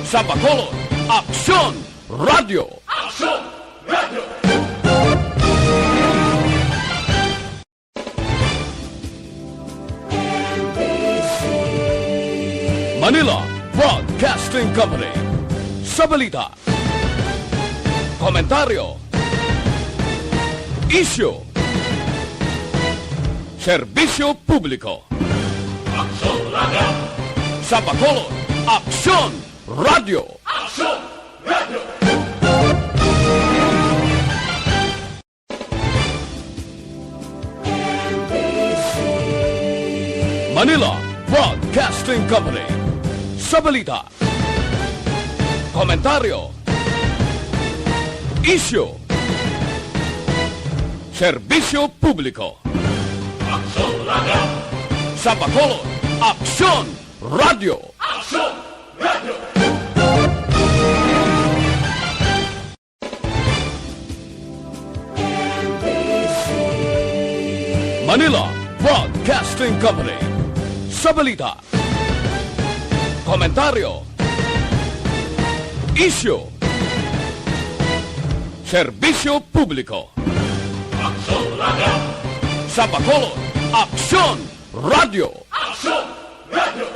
Sa Bacolod, Aksyon Radio! Aksyon Radio! Manila Broadcasting Company. Sa balita, komentaryo, isyu, serbisyo publiko. Aksyon Radio! Sa Bacolod, Aksyon Radio! Aksyon Radio! Manila Broadcasting Company. Sa balita, komentaryo, isyu, serbisyo publiko. Aksyon Radio! Sa Bacolod, Aksyon Radio! Aksyon Radio! Manila Broadcasting Company. Sa balita, komentaryo, isyu, serbisyo publiko. Aksyon Radio! Sa Bacolod, Aksyon Radio! Aksyon Radio!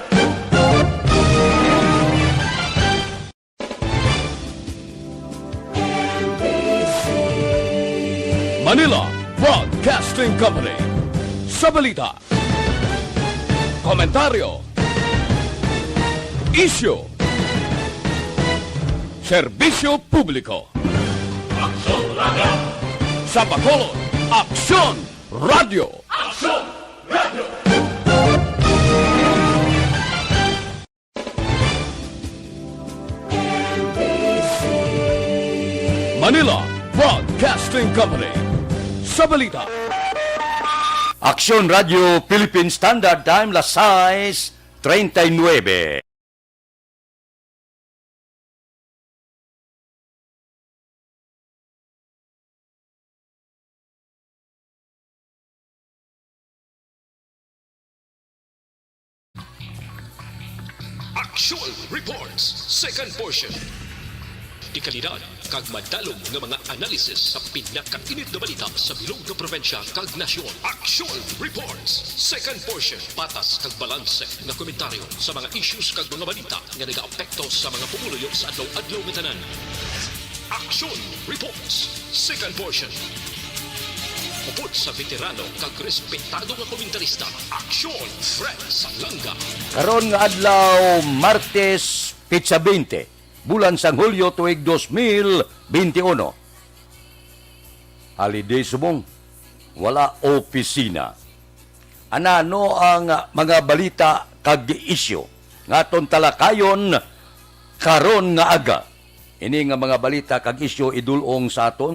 Manila Broadcasting Company. Sa balita, komentaryo, isyu, serbisyo publiko. Aksyon Radio! Sa Bacolod, Aksyon Radio! Aksyon Radio! Manila Broadcasting Company. Sa balita, Aksyon Radio Philippine Standard Time, las 6:39. Aksyon Reports, second portion. Di kalidad, kag madalong nga mga analisis sa pinakainit na balita sa bilog na probinsya kag nasyon. Aksyon Reports, second portion. Patas kag balanse nga komentaryo sa mga issues kag mga balita nga nagaapekto sa mga pumuluyo sa adlaw-adlaw nga tanan. Aksyon Reports, second portion. Upod sa veterano kag respetado nga komentarista, Aksyon Fred Salanga. Karon nga adlaw Martes, Pitsa 20, bulan sang Hulyo tuig 2021. Holiday subong, wala opisina. Anano ang mga balita kag isyu ngaton talakayon karon nga aga. Ini nga mga balita kag isyu idulong sa aton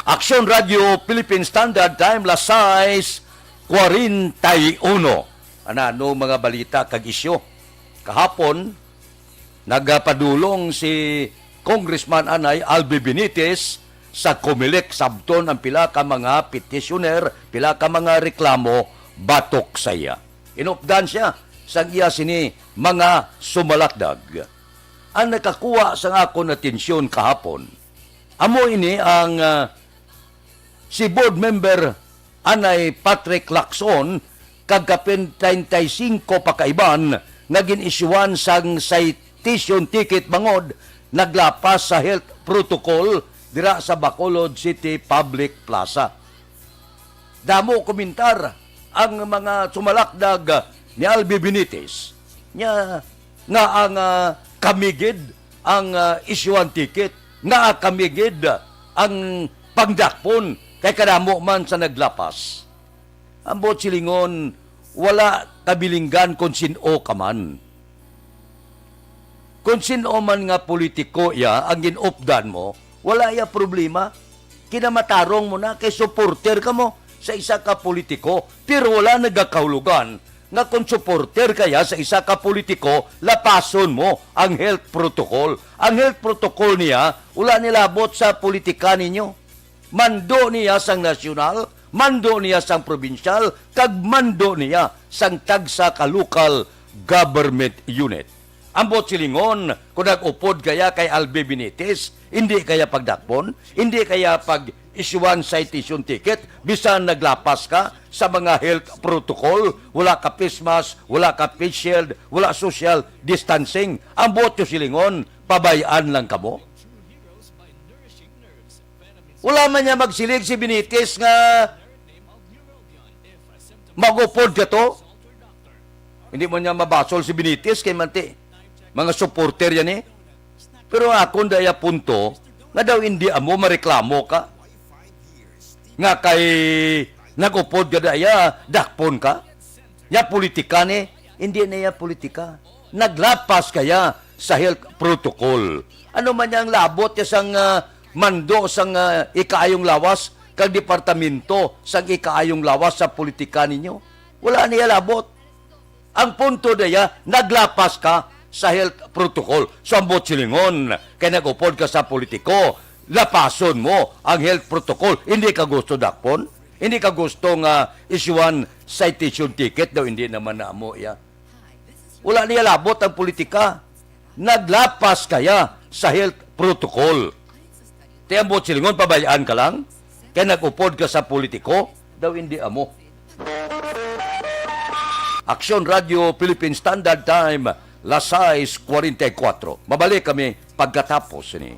Aksyon Radio Philippine Standard Time, las 6:41. Ano mga balita kag isyu? Kahapon, nagpadulong si Congressman Anay Albi Benitez sa Comelec sabton ang pila ka mga petisyoner, pila ka mga reklamo batok saya. Inupdan siya sa iya sini mga sumalakdag. Ang nakakuha sa akong atensyon kahapon, amo ini ang si board member Anay Patrick Lacson kagkapin 35 pakaiban naging isyuan sang citation ticket bangod naglapas sa health protocol dira sa Bacolod City Public Plaza. damo komentar ang mga sumalakdag ni Albi Benitez nya nga ang kamigid ang isyuan ticket, nga kamigid ang pangdakpon kay kadamo man sa naglapas. Ang silingon, wala kabilinggan kung sino ka man. Kung sino man nga politiko ya ang ginupdan mo, wala ya problema. Kinamatarong mo na kay supporter ka mo sa isa ka politiko, pero wala nagakaulugan nga kung supporter kaya sa isa ka politiko, lapason mo ang health protocol. Ang health protocol niya, wala nilabot sa politika ninyo. Mando niya sang nasyonal, mando niya sang provincial, kag mando niya sang tagsa ka local government unit. Ang silingon, kung nag-upod kaya kay Albi Benitez, hindi kaya pagdakpon, hindi kaya pag-issuan citation ticket, bisan naglapas ka sa mga health protocol, wala ka face mask, wala ka face shield, wala social distancing. Ang silingon, pabayaan lang ka mo. Wala man niya magsilig si Benitez nga mag-upod ka to. Hindi mo niya mabasol si Benitez kay Manti. Mga supporter yan eh. Pero ako daya punto, nga daw hindi amo mareklamo ka. Nga kay nag-upod ka daya, dakpon ka. Ya politika ni, hindi na ya politika. Naglapas kaya sa health protocol. Ano man yang labot ya sang mando sang ikaayong lawas, kag departamento sang ikaayong lawas sa politika ninyo. Wala niya labot. Ang punto daya, naglapas ka sa health protocol. So ang silingon, kaya nag-upod ka sa politiko, lapason mo ang health protocol. Hindi ka gusto dakpon? Hindi ka gusto nga issuean citation ticket daw, hindi naman na mo ya. Wala niya labot ang politika. Naglapas kaya sa health protocol. Kaya ang silingon, pabayaan ka lang? Kaya nag-upod ka sa politiko, daw hindi amo. Aksyon Radio Philippine Standard Time, Las 6:44. Mabalik kami pagkatapos ni.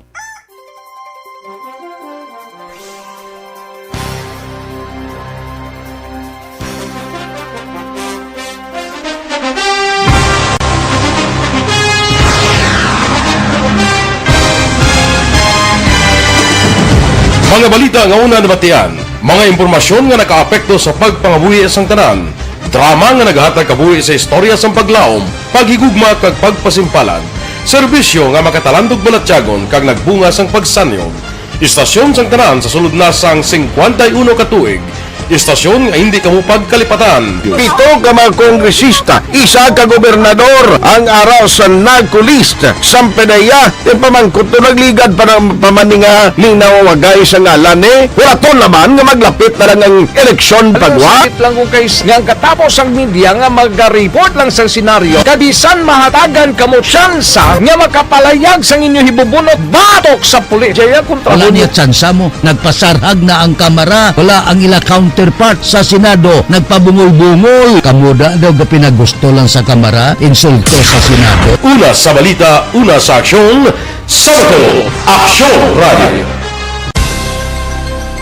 Mga balita nga una nabatian, mga impormasyon nga nakaapekto sa pagpangabuhi sang tanan, drama nga naghatag kabuhi sa istorya sang paglaom, paghigugma kag pagpasimpalan, serbisyo nga makatalandog balatyagon kag nagbunga sang pagsanyog, istasyon sang tanan sa sulod na sang 51 ka tuig, istasyon nga hindi kamupag kalipatan. Pito ka mga kongresista, isa ka gobernador ang araw sa nagkulist sa pedaya pamangkot to nagligad para pamaninga ning nawawagay sa ngalan wala to naman nga maglapit na lang ang eleksyon pagwa. Sakit lang kung kays nga katapos ang media nga mag-report lang sa senaryo kabisan mahatagan kamo tsansa nga makapalayag sa inyo hibubunot batok sa pulis. Jaya kontra wala niya tsansa mo, nagpasarhag na ang kamara, wala ang ila counterpart sa Senado, nagpabungol-bungol. Kamuda daw pinagusto lang sa kamara, insulto sa Senado. Una sa balita, una sa aksyon, Sabado, Aksyon Radio.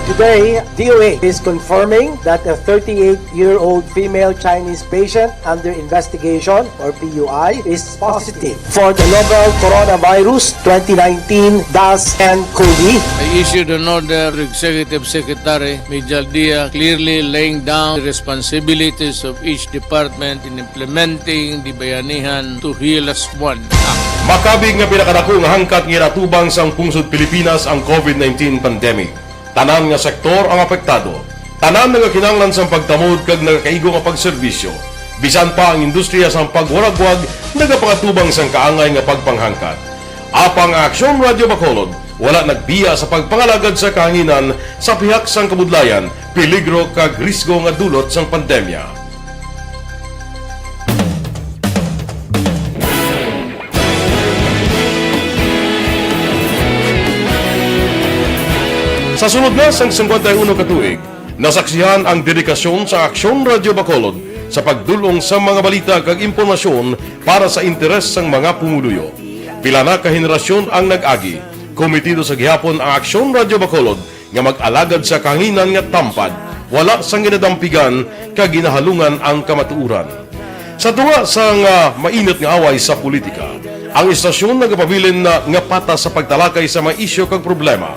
Today, DOA is confirming that a 38-year-old female Chinese patient under investigation, or PUI, is positive for the novel coronavirus 2019-10-CoV. I issued an order to Executive Secretary Major Dia clearly laying down the responsibilities of each department in implementing the Bayanihan to Heal as One Act. Makabig nga pinakadako nga hangkat nga natubang sang pungsod Pilipinas ang COVID-19 pandemic. Tanan nga sektor ang apektado. Tanan nga kinahanglan sang pagtamod kag nagakaigo nga pagserbisyo. Bisan pa ang industriya sang pagwaragwag nagapakatubang sang kaangay nga pagpanghangkat. Apang Aksyon Radio Bacolod, wala nagbiya sa pagpangalagad sa kahanginan sa pihak sang kabudlayan, peligro kag risgo nga dulot sang pandemya. Sa sunod na sang 51 katuig, nasaksihan ang dedikasyon sa Aksyon Radio Bacolod sa pagdulong sa mga balita kag impormasyon para sa interes sang mga pumuluyo. Pila na ka henerasyon ang nag-agi, komitido sa gihapon ang Aksyon Radio Bacolod nga mag-alagad sa kahanginan nga tampad, wala sang ginadampigan kag ginahalungan ang kamatuuran. Sa tunga sang mainit nga away sa politika, ang istasyon nagapabilin na nga patas sa pagtalakay sa mga isyu kag problema.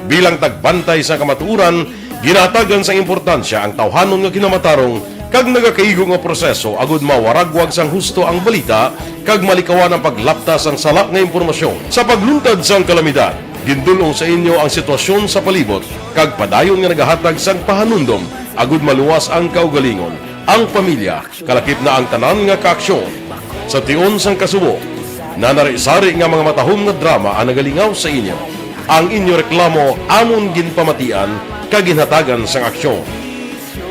Bilang tagbantay sa kamatuuran, ginatagan sa importansya ang tawhanon nga kinamatarong kag nagakaigo nga proseso agud mawaragwag sang husto ang balita kag malikawan ang paglaptas ang salak nga impormasyon. Sa pagluntad sang kalamidad, gindulong sa inyo ang sitwasyon sa palibot kag padayon nga nagahatag sang pahanundom agud maluwas ang kaugalingon, ang pamilya, kalakip na ang tanan nga kaaksyon. Sa tion sang kasubo, nanari-sari nga mga matahom nga drama ang nagalingaw sa inyo. Ang inyo reklamo amon ginpamatian kag ginhatagan sang aksyon.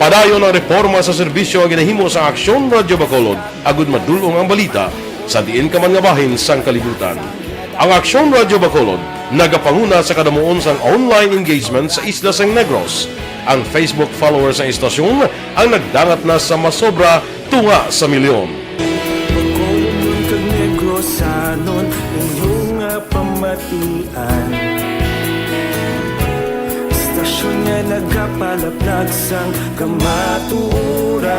Padayon ang reforma sa serbisyo ang ginahimo sa Aksyon Radyo Bacolod agud madulong ang balita sa diin ka man nga bahin sang kalibutan. Ang Aksyon Radyo Bacolod nagapanguna sa kadamuon sang online engagement sa Isla San Negros. Ang Facebook followers sa istasyon ang nagdangat na sa masobra tunga sa milyon. Bacolod kag Negros anon inyong pamatian. Istasyon nga nagapalaplag sang kamatuuran.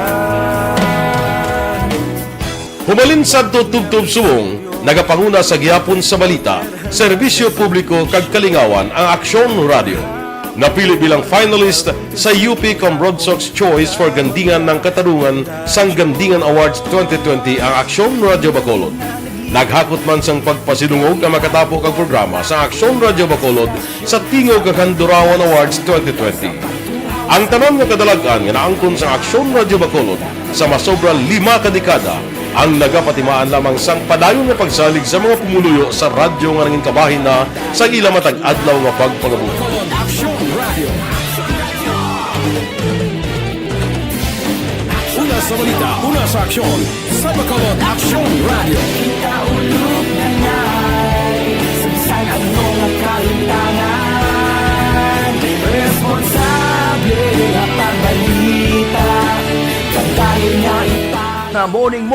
Humalin sa tubtub subong, nagapanguna sa gihapon sa balita, serbisyo publiko kag kalingawan ang Aksyon Radio. Napili bilang finalist sa UP Comrade Sox Choice for Gandingan ng Katarungan sang Gandingan Awards 2020 ang Aksyon Radio Bacolod. Naghakot man sang pagpasidungog ang makatapo kang programa sa Aksyon Radio Bacolod sa Tingog kag Handurawan Awards 2020. Ang tanan nga kadalagan nga naangkon sa Aksyon Radio Bacolod sa masobra 5 kadekada ang nagapatimaan lamang sang padayon nga pagsalig sa mga pumuluyo sa radyo nga nangin kabahin na sa ila matag adlaw nga pagpangabuhi. Una sa balita, una sa aksyon, sa Bacolod Aksyon Radio. Kaulog na na'y Sumsan ang mga kalintangan Responsable na pagbalita Kagaya niya Na morning,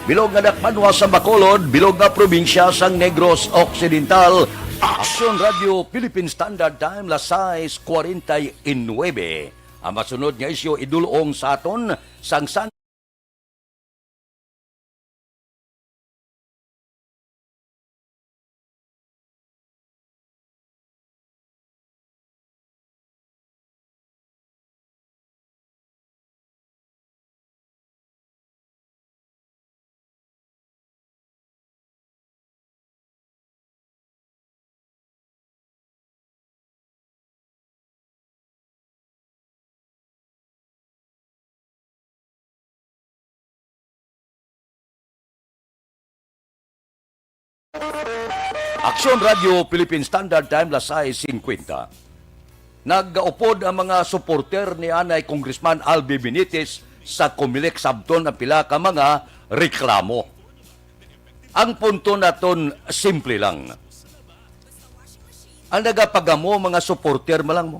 bilog nga dakpanwa sa Bacolod, bilog nga probinsya sang Negros Occidental. Aksyon Radio Philippine Standard Time, las 6:49. Ang masunod nga isyo idulong sa aton sang Aksyon Radio Philippine Standard Time, las 6:50. Nag-upod ang mga suporter ni Anay Congressman Albi Benitez sa Comelec sabton ang pila ka mga reklamo. Ang punto naton simple lang. Ang nagapagamo mga suporter malang mo.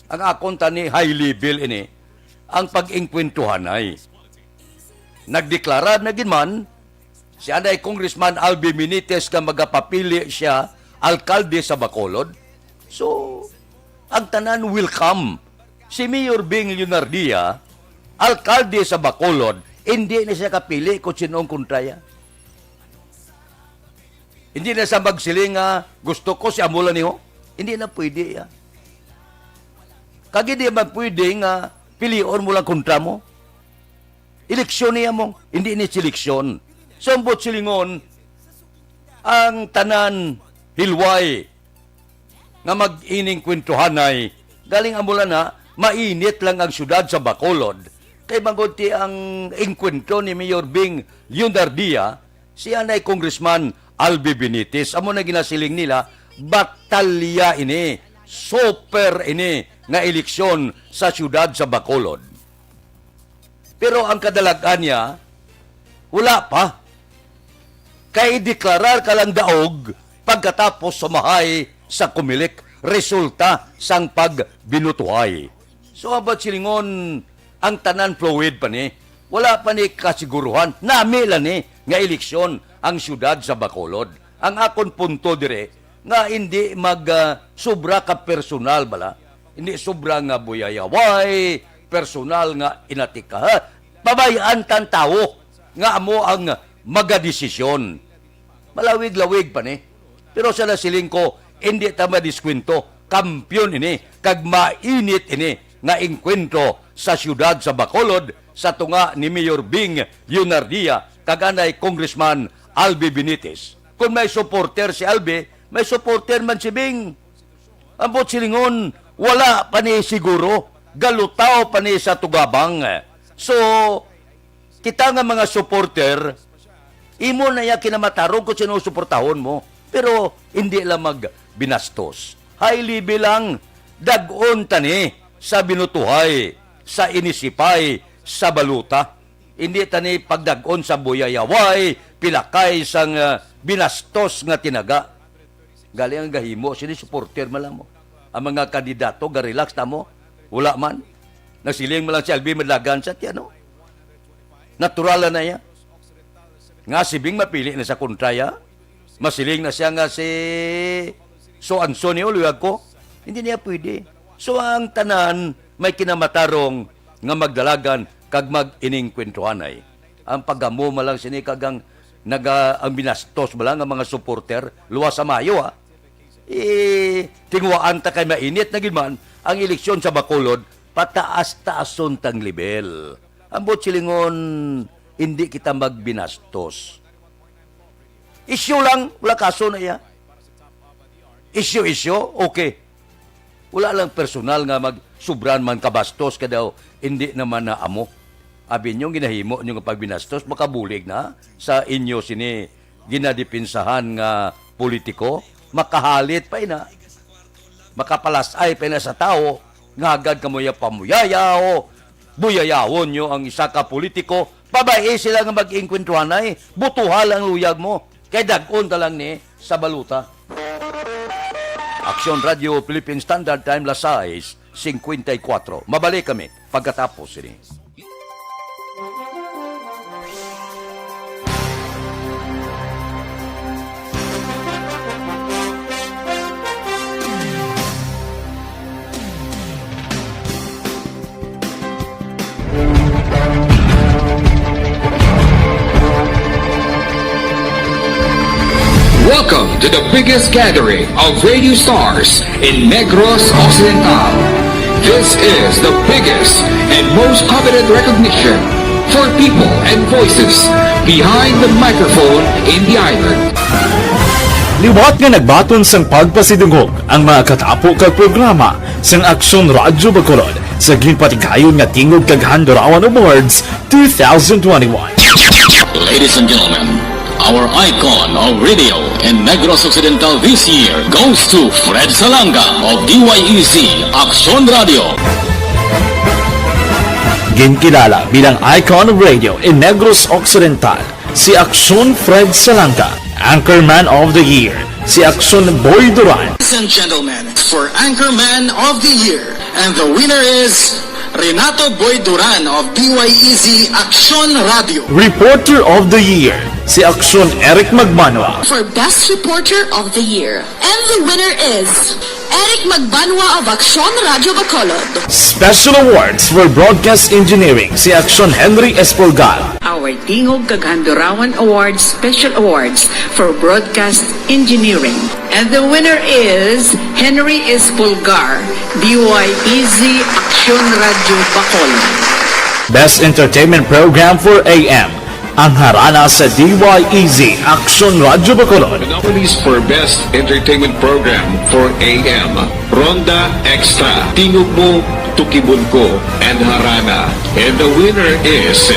Ang akon tani high level ini ang pag-ingkwentuhan ay nagdeklara na ginman si Anay Congressman Albi Benitez na magapapili siya alkalde sa Bacolod. So, ang tanan welcome. Si Mayor Bing Leonardia, alkalde sa Bacolod, hindi na siya kapili kung sinong kontraya. Hindi na siya magsiling gusto ko si Amula niyo. Hindi na pwede. Kag hindi man pwede pilion mo lang kontra mo. Eleksyon niya mo, hindi ni seleksyon. Sambot silingon, ang tanan hilway nga mag-ining kwentuhanay, galing amula na, mainit lang ang syudad sa Bacolod. Kay magunti ang inkwento ni Mayor Bing Leonardia, si Anay Congressman Albi Benitez. Amo na ginasiling nila, batalya ini, super ini, nga eleksyon sa syudad sa Bacolod. Pero ang kadalagan niya, wala pa. Kay deklarar ka lang daog pagkatapos sumahay sa Comelec resulta sang pagbinutuhay. So abat silingon ang tanan fluid pa ni, wala pa ni kasiguruhan, namila ni nga eleksyon ang syudad sa Bacolod. Ang akon punto dire nga hindi mag sobra ka personal bala, Hindi sobra nga buyayaway, personal nga inatika. Ha? Pabayaan tan tao nga amo ang magadesisyon. Malawig-lawig pa ni. Pero sa nasiling ko, hindi ta madiskwento. Kampyon ini, kag mainit ini, nga inkwentro sa siyudad sa Bacolod, sa tunga ni Mayor Bing Yunardia, kag anay Congressman Albi Benitez. Kung may supporter si Albi, may supporter man si Bing. Ambot silingon, wala pa ni siguro, galutaw pa ni sa tugabang. So, kita nga mga supporter, imo na ya kinamatarong kung sinusuportahon mo, pero hindi lang magbinastos. Highly bilang dagon tani sa binutuhay, sa inisipay, sa baluta. Hindi tani pagdagon sa buyayaway, pilakay sang binastos nga tinaga. Galing ang gahimo, sini supporter malam mo. Ang mga kandidato, ga-relax na mo, wala man. Nasiling mo lang si Albi Madlagan sa tiyano. Natural na ya. Nga si Bing mapili na sa kontraya. Masiling na siya nga si so-anso ni uluyag ko. Hindi niya pwede. So ang tanan may kinamatarong nga magdalagan kag mag-ining kwentuhanay. Ang pagamo malang sini kagang ang binastos malang ang mga supporter luwas sa Mayo tingwaan ta kay mainit na gidman ang eleksyon sa Bacolod pataas-taason tang level. Ambot silingon hindi kita magbinastos. Issue lang, wala kaso na iya. Issue, okay. Wala lang personal nga magsubran man kabastos ka daw, hindi naman na amo. Abi nyo, ginahimo nyo nga pagbinastos, makabulig na sa inyo sini ginadipinsahan nga politiko, makahalit pa ina, makapalasay pa ina sa tao, nga agad kamoya pamuyaya o buyayawon nyo ang isa ka politiko, pabae sila nga mag-inkwentuhanay, butuhal ang luyag mo, kay dagon talang ni sa baluta. Aksyon Radio Philippine Standard Time las 6:54. Mabalik kami pagkatapos ini. Welcome to the biggest gathering of radio stars in Negros Occidental. This is the biggest and most coveted recognition for people and voices behind the microphone in the island. Liwat nga nagbaton sang pagpasidungog ang mga katapo kag programa sang Aksyon Radyo Bacolod sa ginpatigayon nga tingog kag Handurawan Awards 2021. Ladies and gentlemen, our icon of radio in Negros Occidental this year goes to Fred Salanga of DYEZ Aksyon Radio. Ginkilala bilang icon of radio in Negros Occidental, si Aksyon Fred Salanga. Anchorman of the Year, si Aksyon Boy Duran. Ladies and gentlemen, for Anchorman of the Year, and the winner is Renato Boy Duran of DYEZ Aksyon Radio. Reporter of the Year, si Aksyon Eric Magbanwa. For Best Reporter of the Year, and the winner is Eric Magbanwa of Aksyon Radio Bacolod. Special awards for broadcast engineering, si Aksyon Henry Espolgar. Our Tingog Kaghandurawan Awards Special Awards for Broadcast Engineering. And the winner is Henry Espolgar, DYEZ Aksyon Radio Bacolod. Best Entertainment Program for AM, ang harana sa DYEZ Aksyon Radio Bacolod. The nominees for Best Entertainment Program for AM, Ronda Extra, Tingog Mo, Tukibon Ko, and Harana. And the winner is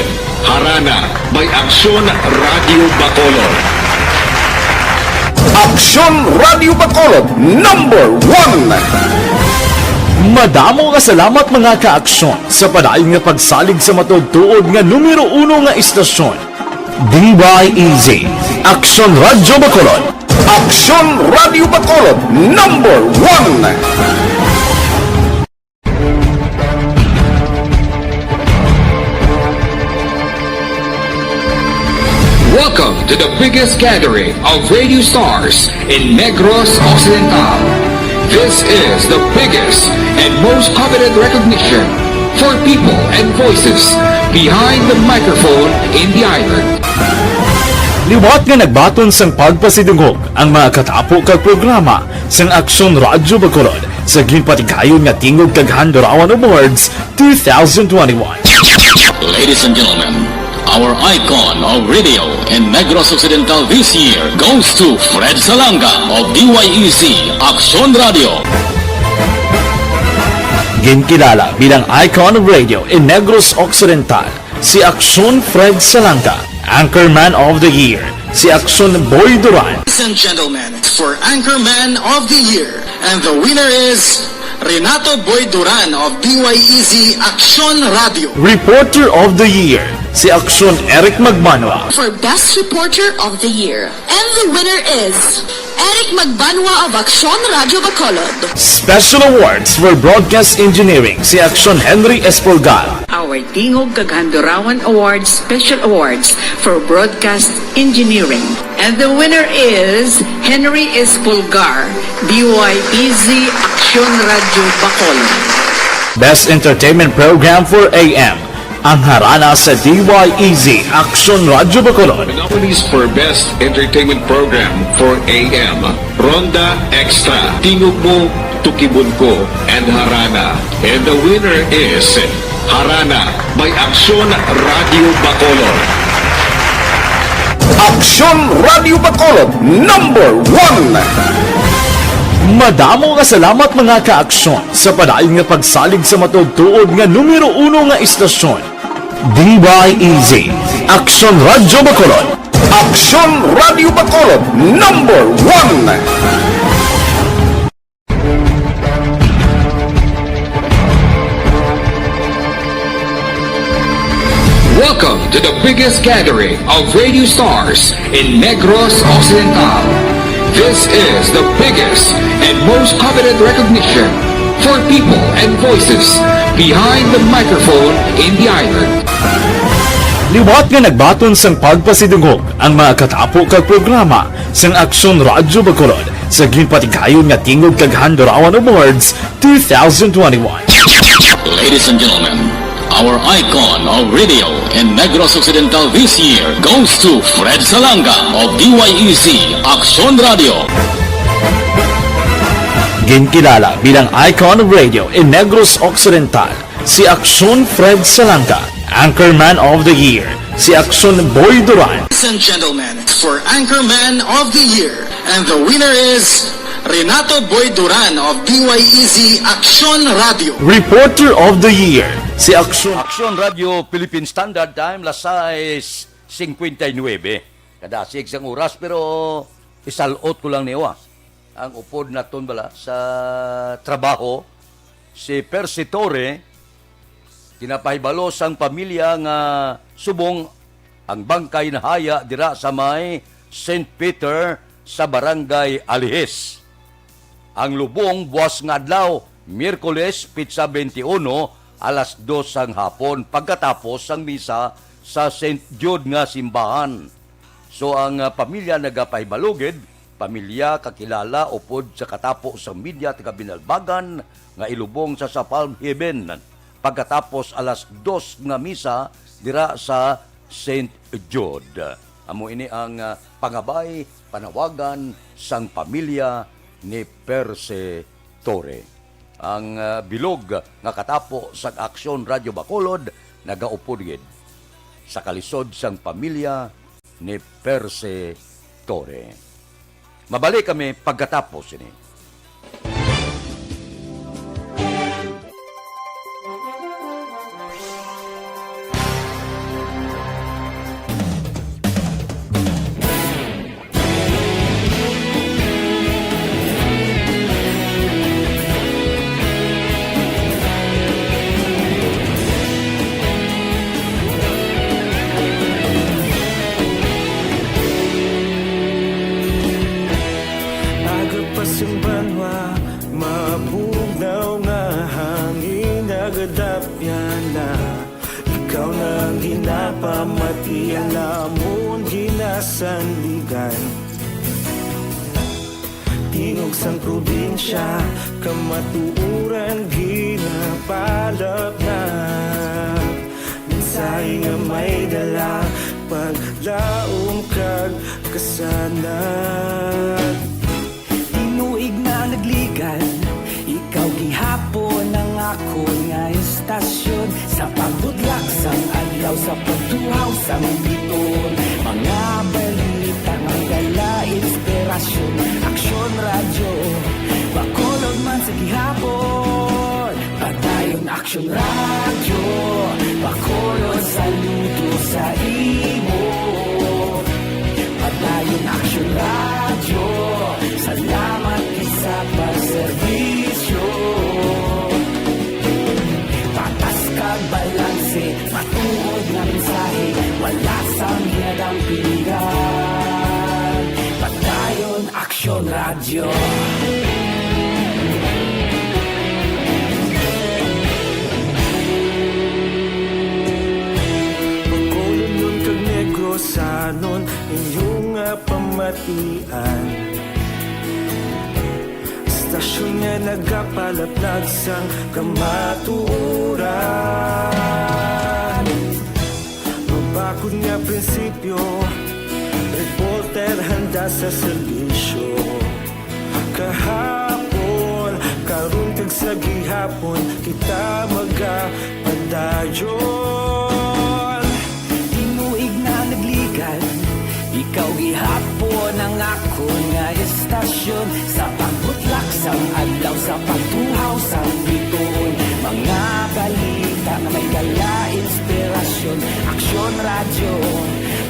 Harana by Aksyon Radio Bacolod. Aksyon Radio Bacolod, number 1! Madamo nga salamat mga ka-aksyon sa padayon nga pagsalig sa matugtuod nga numero 1 nga istasyon. DYEZ, Aksyon Radio Bacolod. Aksyon Radio Bacolod, number 1! Welcome to the biggest gathering of radio stars in Negros Occidental. This is the biggest and most coveted recognition for people and voices behind the microphone in the island. Liwat nga nagbaton sang pagpasidungog ang mga katapo kag programa sang Aksyon Radyo Bacolod sa ginpatigayon nga tingog kag Handurawan Awards 2021. Ladies and gentlemen, our icon of radio in Negros Occidental this year goes to Fred Salanga of DYEC Aksyon Radio. Ginkilala bilang icon of radio in Negros Occidental, si Aksyon Fred Salanga. Anchorman of the Year, si Aksyon Boy Duran. Ladies and gentlemen, for Anchorman of the Year, and the winner is Renato Boy Duran of DYEZ Aksyon Radio. Reporter of the Year, si Aksyon Eric Magmanwa. For Best Reporter of the Year, and the winner is Eric Magbanwa of Aksyon Radio Bacolod. Special Awards for Broadcast Engineering, si Aksyon Henry Espolgar. Our Tingog kag Handurawan Awards Special Awards for Broadcast Engineering. And the winner is Henry Espolgar, DYEZ Aksyon Radio Bacolod. Best Entertainment Program for AM, ang harana sa DYEZ Aksyon Radio Bacolod. Nominees for Best Entertainment Program for AM, Ronda Extra, Tingog Mo, Tukibon Ko, and Harana. And the winner is Harana by Aksyon Radio Bacolod. Aksyon Radio Bacolod, #1. Madamo nga salamat mga ka-aksyon sa padayon nga pagsalig sa matugtuod nga numero 1 nga istasyon. DYEZ Aksyon Radio Bacolod. Aksyon Radio Bacolod, #1. Welcome to the biggest gathering of radio stars in Negros Occidental. This is the biggest and most coveted recognition for people and voices behind the microphone in the island. Liwat nga nagbaton sang pagpasidungog ang mga katapo kag programa sang Aksyon Radyo Bacolod sa ginpatigayon nga tingog kag Handurawan Awards 2021. Ladies and gentlemen, our icon of radio in Negros Occidental this year goes to Fred Salanga of DYEC Aksyon Radio. Ginkilala bilang icon of radio in Negros Occidental, si Aksyon Fred Salanga. Anchorman of the Year, si Aksyon Boy Duran. Ladies and gentlemen, for Anchorman of the Year, and the winner is Renato Boy Duran of DYEZ Aksyon Radio. Reporter of the Year, si Aksyon. Aksyon Radio Philippine Standard Time, las 6:59. Kadasig sang oras, pero isalot ko lang niyo ang upod naton bala sa trabaho si Percy Torre. Tinapahibalo sang pamilya nga subong ang bangkay na haya dira sa may St. Peter sa barangay Alihes. Ang lubong buwas nga adlaw, Miyerkules, Pitsa 21, alas 2 sang hapon pagkatapos sang misa sa St. Jude nga simbahan. So ang pamilya nagapahibalugid, pamilya kakilala upod sa katapo sa media taga Binalbagan nga ilubong sa Palm Haven. Pagkatapos alas 2 nga misa dira sa St. Jude. Amo ini ang pangabay, panawagan sang pamilya ni Perse Torre. Ang bilog nga katapo sa Aksyon Radio Bacolod nagaupod gid sa kalisod sang pamilya ni Perse Torre. Mabalik kami pagkatapos ini. tingog sang probinsya, kamatuuran ginapalap na. Minsay nga may dala, paglaom kag kasanat. Tinuig na nagligad, ikaw gihapon ang ako nga istasyon. Sa pagbudlak sang adlaw, sa pagtuhaw sang biton, mga balita nga dala inspirasyon. Aksyon radyo, bakolod man sa gihapon. Padayon Aksyon radyo, bakolod saludo sa imo. Padayon Aksyon radyo, salamat sa pagserbisyo. Patas kag balanse, matuod na mensahe, wala sang hinadang pilihan. Padayon Aksyon radyo. Pagkolon nun kag negrosanon, inyong pamatian. Stasyon nga nagapalaplag sang kamatuuran. Mabakod nga prinsipyo, reporter handa sa serbisyo. Kahapon, karon kag sa gihapon, kita magapadayon. Tinuig na nagligad, ikaw gihapon ang ako nga istasyon. Sa pagbutlak sang adlaw, sa pagtuhaw sang biton, mga balita na may dala inspirasyon. Aksyon radyo,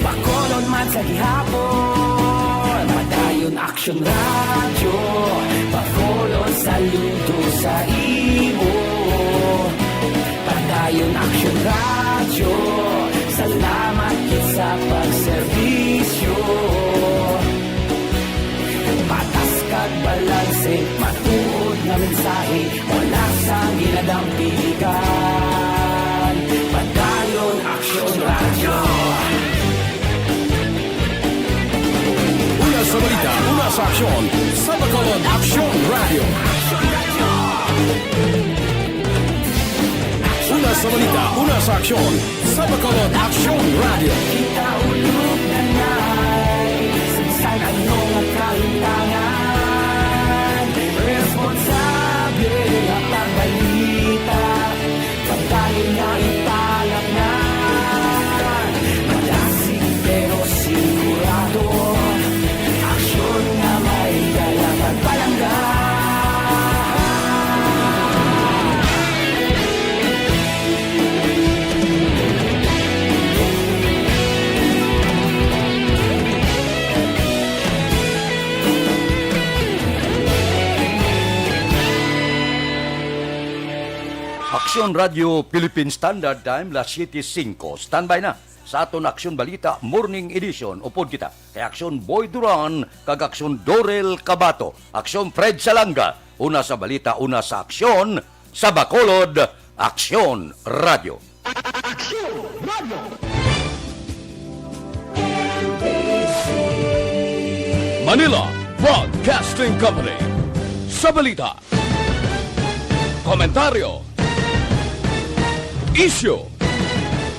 bakolon man sa gihapon. Padayon Aksyon radyo, bakolon saludo sa imo. Padayon Aksyon radyo, salamat sa pagserbisyo. Patas kag balanse, matuod na mensahe, wala sang ginadang pilihan. Padayon Aksyon radyo. Una sa balita, una sa aksyon, sa Bacolod Aksyon Radio. Una sa balita, una sa aksyon, sa Bacolod Aksyon Radio. Kita ulog na na'y sagsag anong ang kalintangan. Responsable ang pagbalita, pagkain na ipalak na. Malasig pero sigurado, aksyon na may dalaman palangga. Aksyon Radio Philippine Standard Time, las 7:05. Standby na sa aton Aksyon Balita Morning Edition. Upod kita kay Aksyon Boy Duran, kag Aksyon Dorel Cabato, Aksyon Fred Salanga. Una sa balita, una sa aksyon, sa Bacolod Aksyon Radio. Aksyon Radio. Manila Broadcasting Company. Sa balita, komentaryo, issue,